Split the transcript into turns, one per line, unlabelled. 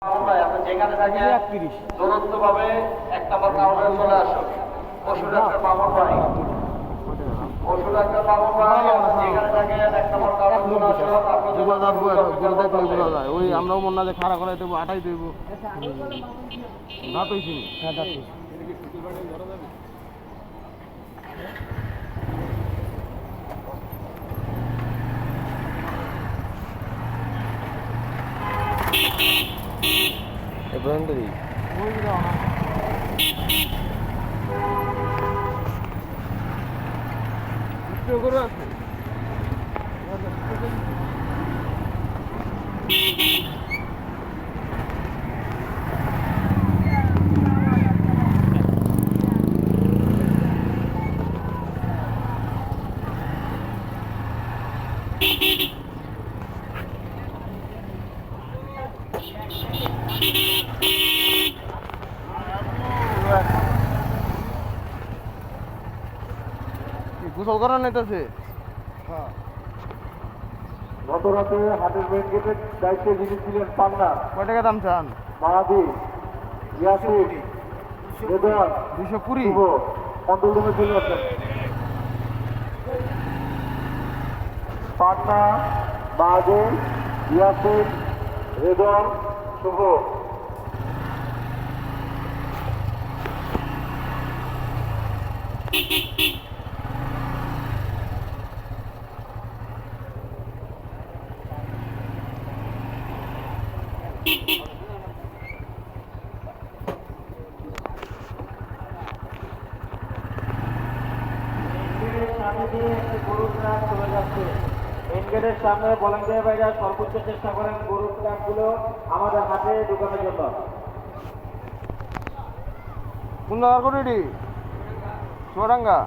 যেখানে থাকে দূরত্ব ভাবে এক নম্বর কাউন্টারে চলে আসুন। পশু ডাক্তার মামুন ভাই, পশু ডাক্তার মামুন ভাই যেখানে থাকে এক নম্বর কাউন্টারে চলে আসুন।
ওই আমরাও মনে না যে খাড়া করাই দেবো আটাই দেবো দাঁত হয়েছি।
হ্যাঁ ডাক্তার
এ পর্যন্ত দিই করে আছে গোসল করা নাইতেছে।
গত রাতে হাটের মেন গেটের দায়িত্বে যিনি ছিলেন পান্না,
কয় টাকা দাম চান?
মাহাদি, ইয়াসিন, রেদওয়ান,
220।
শুভ কন্ট্রোল রুমে চলে আসেন। পান্না, মাহাদি, ইয়াসিন, রেদওয়ান, শুভ। গেটের সামনে ভলান্টিয়ার ভাইরা সর্বোচ্চ চেষ্টা করেন গরুর ট্রাকগুলো আমাদের হাতে ঢুকানোর জন্য।
কোন জায়গার করে রেডি? চুয়াডাঙ্গা।